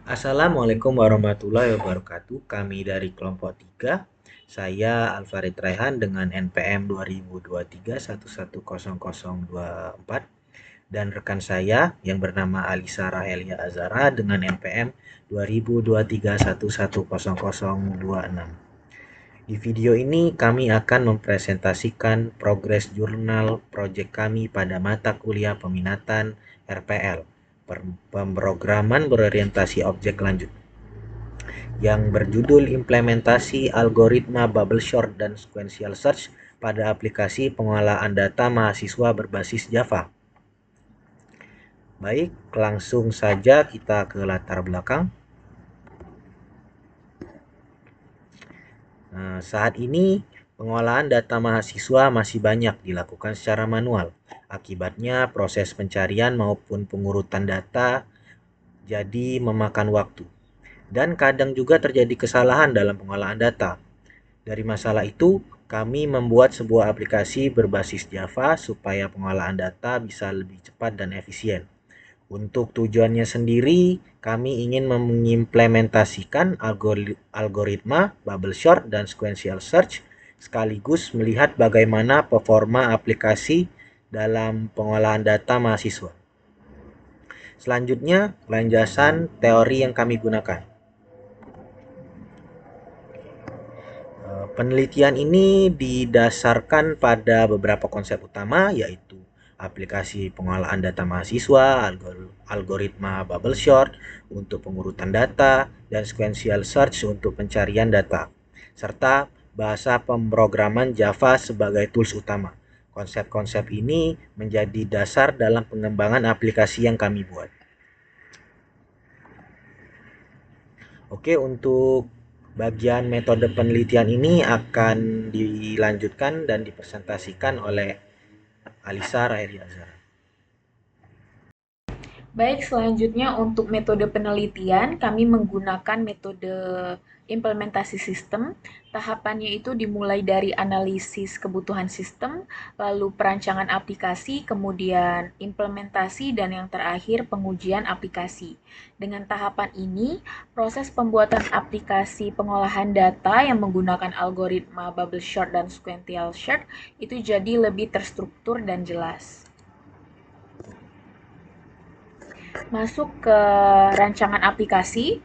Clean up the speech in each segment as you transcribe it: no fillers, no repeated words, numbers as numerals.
Assalamualaikum warahmatullahi wabarakatuh. Kami dari kelompok 3. Saya Alfarid Raihan dengan NPM 2023110024 dan rekan saya yang bernama Alisa Rahelia Azara dengan NPM 2023110026. Di video ini kami akan mempresentasikan progres jurnal proyek kami pada mata kuliah peminatan RPL, pemrograman berorientasi objek lanjut, yang berjudul Implementasi Algoritma Bubble Sort dan Sequential Search pada aplikasi pengolahan data mahasiswa berbasis Java. Baik, langsung saja kita ke latar belakang. Saat ini pengolahan data mahasiswa masih banyak dilakukan secara manual. Akibatnya proses pencarian maupun pengurutan data jadi memakan waktu. Dan kadang juga terjadi kesalahan dalam pengolahan data. Dari masalah itu, kami membuat sebuah aplikasi berbasis Java supaya pengolahan data bisa lebih cepat dan efisien. Untuk tujuannya sendiri, kami ingin mengimplementasikan algoritma bubble sort dan sequential search sekaligus melihat bagaimana performa aplikasi dalam pengolahan data mahasiswa. Selanjutnya, landasan teori yang kami gunakan. Penelitian ini didasarkan pada beberapa konsep utama, yaitu aplikasi pengolahan data mahasiswa, algoritma bubble sort untuk pengurutan data, dan sequential search untuk pencarian data, serta bahasa pemrograman Java sebagai tools utama. Konsep-konsep ini menjadi dasar dalam pengembangan aplikasi yang kami buat. Oke, untuk bagian metode penelitian ini akan dilanjutkan dan dipresentasikan oleh Alisa Rahelia Azhar. Baik, selanjutnya untuk metode penelitian, kami menggunakan metode implementasi sistem. Tahapannya itu dimulai dari analisis kebutuhan sistem, lalu perancangan aplikasi, kemudian implementasi, dan yang terakhir pengujian aplikasi. Dengan tahapan ini, proses pembuatan aplikasi pengolahan data yang menggunakan algoritma bubble sort dan sequential search itu jadi lebih terstruktur dan jelas. Masuk ke rancangan aplikasi.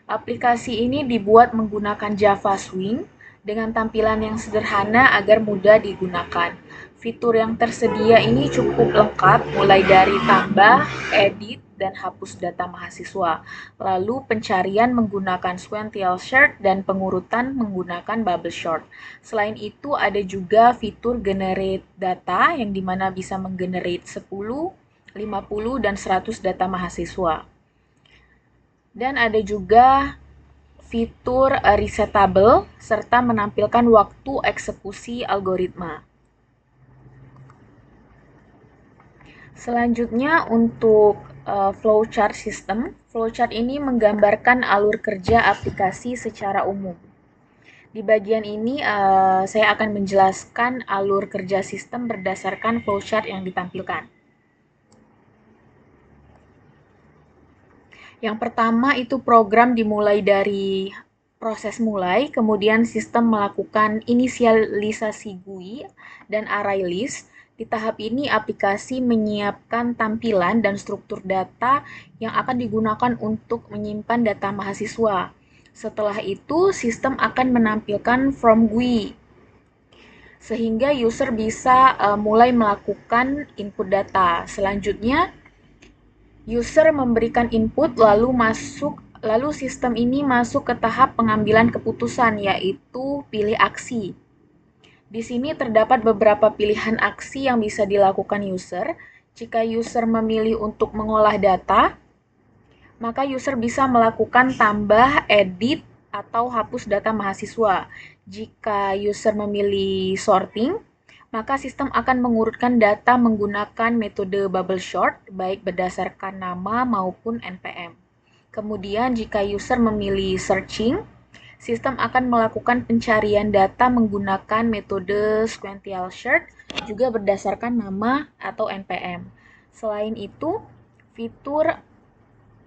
Aplikasi ini dibuat menggunakan Java Swing dengan tampilan yang sederhana agar mudah digunakan. Fitur yang tersedia ini cukup lengkap, mulai dari tambah, edit, dan hapus data mahasiswa. Lalu pencarian menggunakan sequential search dan pengurutan menggunakan bubble sort. Selain itu ada juga fitur generate data yang dimana bisa menggenerate 10, 50, dan 100 data mahasiswa. Dan ada juga fitur resetable serta menampilkan waktu eksekusi algoritma. Selanjutnya untuk flowchart system. Flowchart ini menggambarkan alur kerja aplikasi secara umum. Di bagian ini saya akan menjelaskan alur kerja sistem berdasarkan flowchart yang ditampilkan. Yang pertama itu program dimulai dari proses mulai, kemudian sistem melakukan inisialisasi GUI dan array list. Di tahap ini aplikasi menyiapkan tampilan dan struktur data yang akan digunakan untuk menyimpan data mahasiswa. Setelah itu, sistem akan menampilkan from GUI sehingga user bisa mulai melakukan input data. Selanjutnya, user memberikan input lalu sistem ini masuk ke tahap pengambilan keputusan, yaitu pilih aksi. Di sini terdapat beberapa pilihan aksi yang bisa dilakukan user. Jika user memilih untuk mengolah data, maka user bisa melakukan tambah, edit, atau hapus data mahasiswa. Jika user memilih sorting, maka sistem akan mengurutkan data menggunakan metode bubble sort, baik berdasarkan nama maupun NPM. Kemudian jika user memilih searching, sistem akan melakukan pencarian data menggunakan metode sequential search, juga berdasarkan nama atau NPM. Selain itu, fitur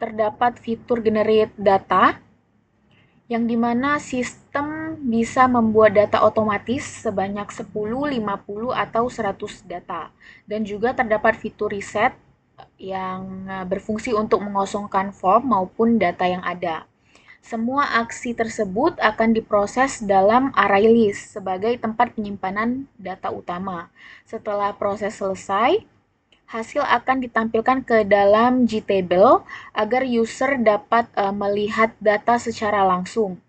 terdapat fitur generate data, yang dimana sistem bisa membuat data otomatis sebanyak 10, 50, atau 100 data. Dan juga terdapat fitur reset yang berfungsi untuk mengosongkan form maupun data yang ada. Semua aksi tersebut akan diproses dalam array list sebagai tempat penyimpanan data utama. Setelah proses selesai, hasil akan ditampilkan ke dalam GTable agar user dapat melihat data secara langsung.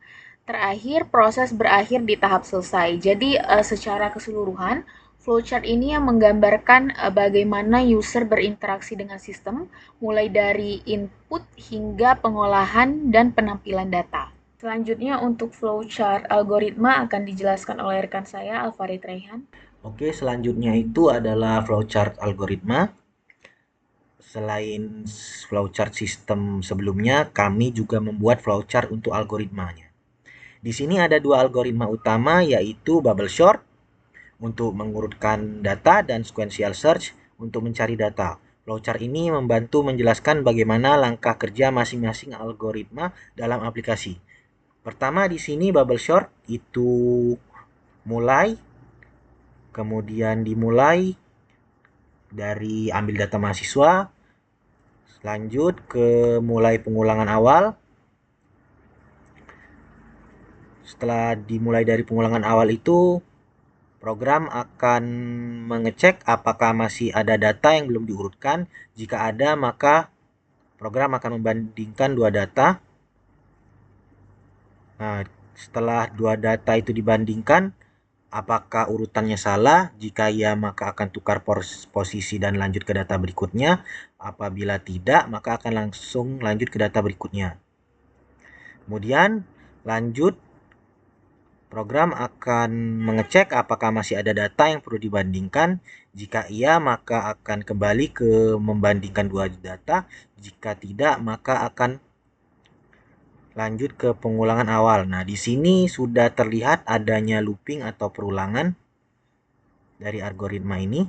Terakhir, proses berakhir di tahap selesai. Jadi, secara keseluruhan, flowchart ini yang menggambarkan bagaimana user berinteraksi dengan sistem, mulai dari input hingga pengolahan dan penampilan data. Selanjutnya, untuk flowchart algoritma akan dijelaskan oleh rekan saya, Alfarid Raihan. Oke, selanjutnya itu adalah flowchart algoritma. Selain flowchart sistem sebelumnya, kami juga membuat flowchart untuk algoritmanya. Di sini ada dua algoritma utama, yaitu bubble sort untuk mengurutkan data dan sequential search untuk mencari data. Flowchart ini membantu menjelaskan bagaimana langkah kerja masing-masing algoritma dalam aplikasi. Pertama di sini bubble sort itu mulai, kemudian dimulai dari ambil data mahasiswa, lanjut ke mulai pengulangan awal. Setelah dimulai dari pengulangan awal itu, program akan mengecek apakah masih ada data yang belum diurutkan. Jika ada, maka program akan membandingkan dua data. Nah, setelah dua data itu dibandingkan, apakah urutannya salah? Jika iya, maka akan tukar posisi dan lanjut ke data berikutnya. Apabila tidak, maka akan langsung lanjut ke data berikutnya. Kemudian, lanjut, program akan mengecek apakah masih ada data yang perlu dibandingkan. Jika iya, maka akan kembali ke membandingkan dua data. Jika tidak, maka akan lanjut ke pengulangan awal. Nah, di sini sudah terlihat adanya looping atau perulangan dari algoritma ini.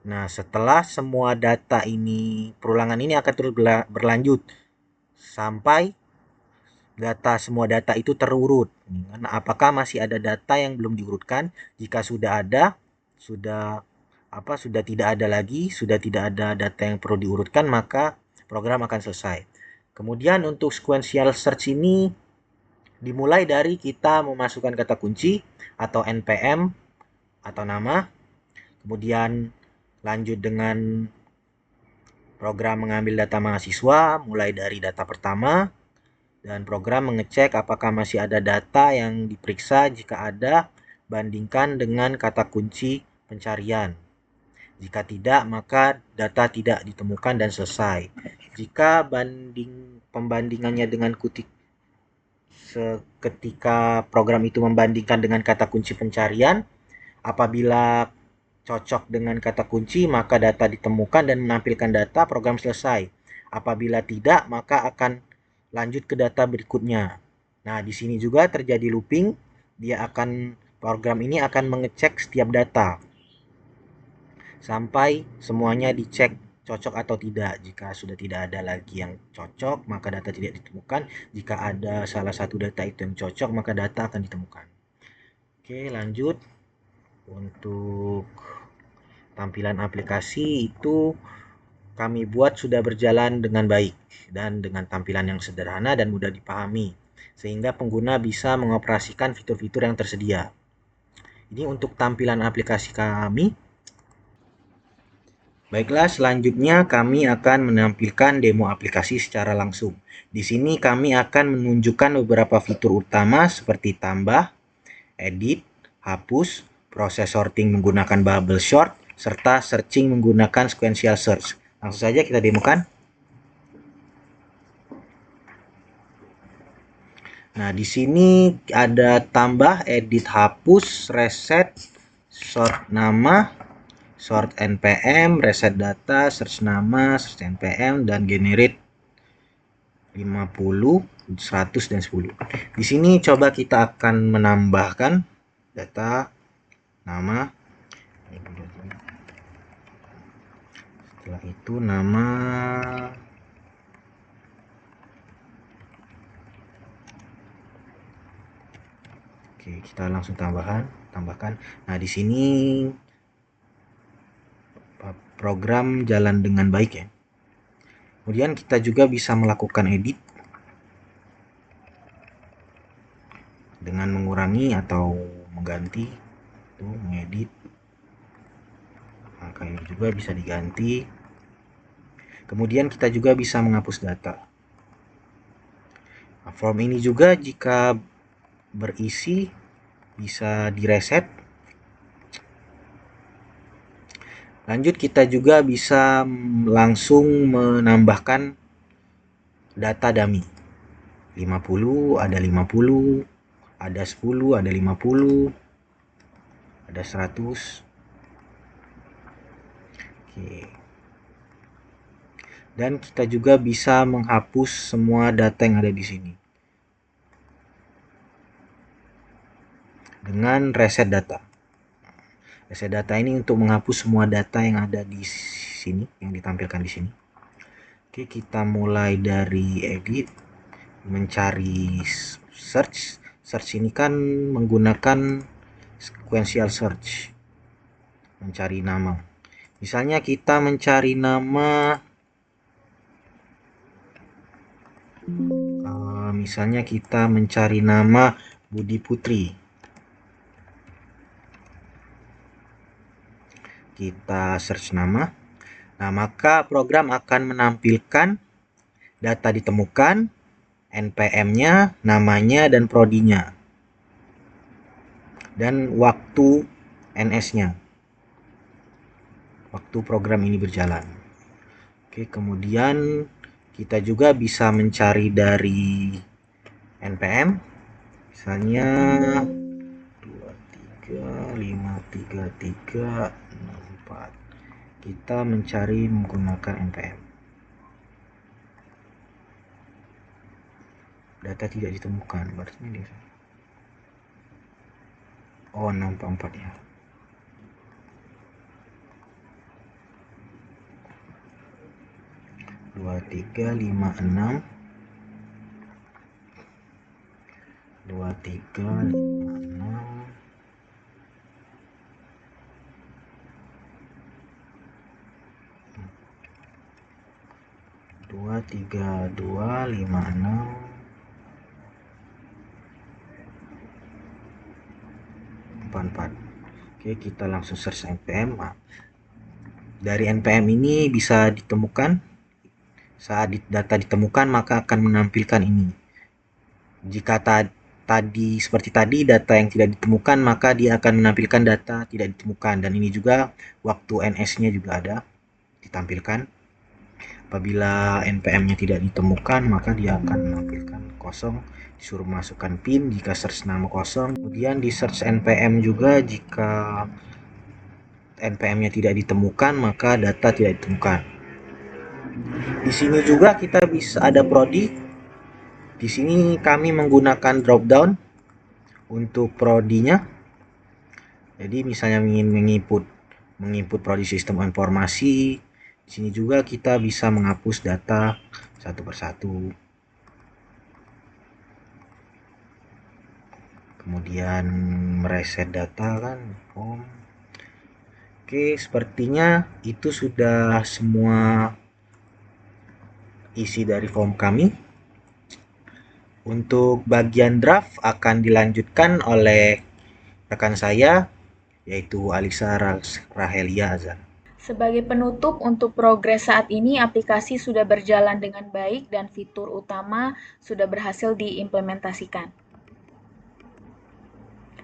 Nah, setelah semua data ini, perulangan ini akan terus berlanjut sampai semua data itu terurut. Nah, apakah masih ada data yang belum diurutkan? Jika sudah ada, sudah tidak ada lagi, sudah tidak ada data yang perlu diurutkan, maka program akan selesai. Kemudian untuk sequential search ini dimulai dari kita memasukkan kata kunci atau NPM atau nama, kemudian lanjut dengan program mengambil data mahasiswa mulai dari data pertama, dan program mengecek apakah masih ada data yang diperiksa. Jika ada, bandingkan dengan kata kunci pencarian. Jika tidak, maka data tidak ditemukan dan selesai. Jika pembandingannya dengan ketika program itu membandingkan dengan kata kunci pencarian, apabila cocok dengan kata kunci, maka data ditemukan dan menampilkan data, program selesai. Apabila tidak, maka akan lanjut ke data berikutnya. Nah, di sini juga terjadi looping. Program ini akan mengecek setiap data sampai semuanya dicek cocok atau tidak. Jika sudah tidak ada lagi yang cocok, maka data tidak ditemukan. Jika ada salah satu data itu yang cocok, maka data akan ditemukan. Oke, lanjut. Untuk tampilan aplikasi itu kami buat sudah berjalan dengan baik dan dengan tampilan yang sederhana dan mudah dipahami, sehingga pengguna bisa mengoperasikan fitur-fitur yang tersedia. Ini untuk tampilan aplikasi kami. Baiklah, selanjutnya kami akan menampilkan demo aplikasi secara langsung. Di sini kami akan menunjukkan beberapa fitur utama seperti tambah, edit, hapus, proses sorting menggunakan bubble sort, serta searching menggunakan sequential search. Langsung saja kita demokan. Nah, di sini ada tambah, edit, hapus, reset, sort nama, sort npm, reset data, search nama, search npm, dan generate 50, 100, dan 10. Di sini coba kita akan menambahkan data nama. Setelah itu nama Oke, kita langsung tambahkan. Nah, di sini program jalan dengan baik ya. Kemudian kita juga bisa melakukan edit dengan mengurangi atau mengganti. Tuh, mengedit. Maka ini juga bisa diganti. Kemudian kita juga bisa menghapus data. Nah, form ini juga jika berisi bisa direset. Lanjut, kita juga bisa langsung menambahkan data dummy. 50, ada 50, ada 10, ada 50, ada 100. Oke. Dan kita juga bisa menghapus semua data yang ada di sini dengan reset data. Reset data ini untuk menghapus semua data yang ada di sini, yang ditampilkan di sini. Oke, kita mulai dari edit, mencari search. Search ini kan menggunakan sequential search, mencari nama. Misalnya kita mencari nama, misalnya kita mencari nama Budi Putri. Kita search nama. Nah, maka program akan menampilkan data ditemukan, NPM-nya, namanya, dan prodinya. Dan waktu NS-nya. Waktu program ini berjalan. Oke, kemudian kita juga bisa mencari dari NPM. Misalnya 235334. Kita mencari menggunakan NPM. Data tidak ditemukan, berarti ini. Oh, 644 ya. Dua tiga lima enam 2356 23256 44. Oke, kita langsung search NPM. Dari NPM ini bisa ditemukan, saat data ditemukan maka akan menampilkan ini. Jika tadi seperti tadi data yang tidak ditemukan, maka dia akan menampilkan data tidak ditemukan, dan ini juga waktu NS-nya juga ada ditampilkan. Apabila NPM-nya tidak ditemukan, maka dia akan menampilkan kosong, disuruh masukkan PIN jika search nama kosong. Kemudian di search NPM juga, jika NPM-nya tidak ditemukan, maka data tidak ditemukan. Di sini juga kita bisa ada prodi. Di sini kami menggunakan drop down untuk prodinya. Jadi misalnya ingin menginput prodi sistem informasi, di sini juga kita bisa menghapus data satu persatu. Kemudian mereset data kan. Oke, sepertinya itu sudah semua isi dari form kami. Untuk bagian draft akan dilanjutkan oleh rekan saya, yaitu Alisa Rahelia Azhar. Sebagai penutup, untuk progres saat ini aplikasi sudah berjalan dengan baik dan fitur utama sudah berhasil diimplementasikan.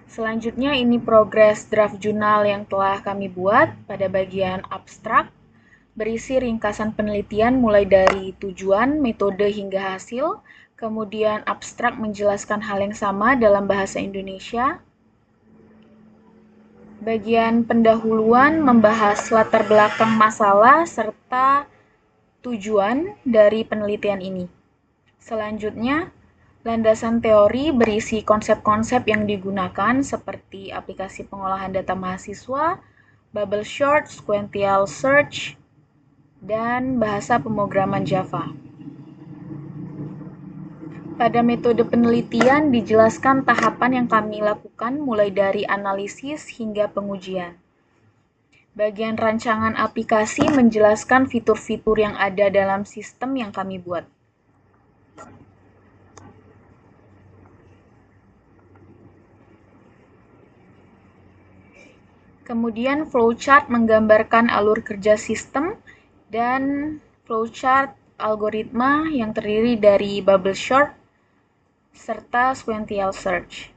Selanjutnya ini progres draft jurnal yang telah kami buat pada bagian abstrak, berisi ringkasan penelitian mulai dari tujuan, metode hingga hasil, kemudian abstrak menjelaskan hal yang sama dalam bahasa Indonesia. Bagian pendahuluan membahas latar belakang masalah serta tujuan dari penelitian ini. Selanjutnya, landasan teori berisi konsep-konsep yang digunakan seperti aplikasi pengolahan data mahasiswa, bubble sort, sequential search, dan bahasa pemrograman Java. Pada metode penelitian dijelaskan tahapan yang kami lakukan mulai dari analisis hingga pengujian. Bagian rancangan aplikasi menjelaskan fitur-fitur yang ada dalam sistem yang kami buat. Kemudian flowchart menggambarkan alur kerja sistem dan flowchart algoritma yang terdiri dari bubble sort serta sequential search.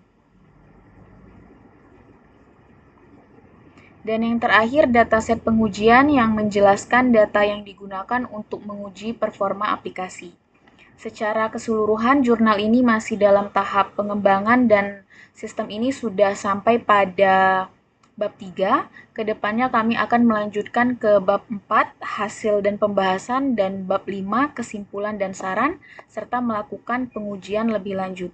Dan yang terakhir dataset pengujian yang menjelaskan data yang digunakan untuk menguji performa aplikasi. Secara keseluruhan jurnal ini masih dalam tahap pengembangan dan sistem ini sudah sampai pada bab 3. Kedepannya kami akan melanjutkan ke bab 4, hasil dan pembahasan, dan bab 5, kesimpulan dan saran, serta melakukan pengujian lebih lanjut.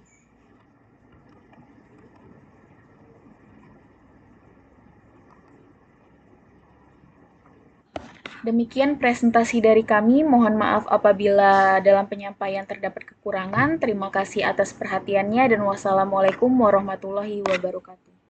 Demikian presentasi dari kami. Mohon maaf apabila dalam penyampaian terdapat kekurangan. Terima kasih atas perhatiannya dan wassalamualaikum warahmatullahi wabarakatuh.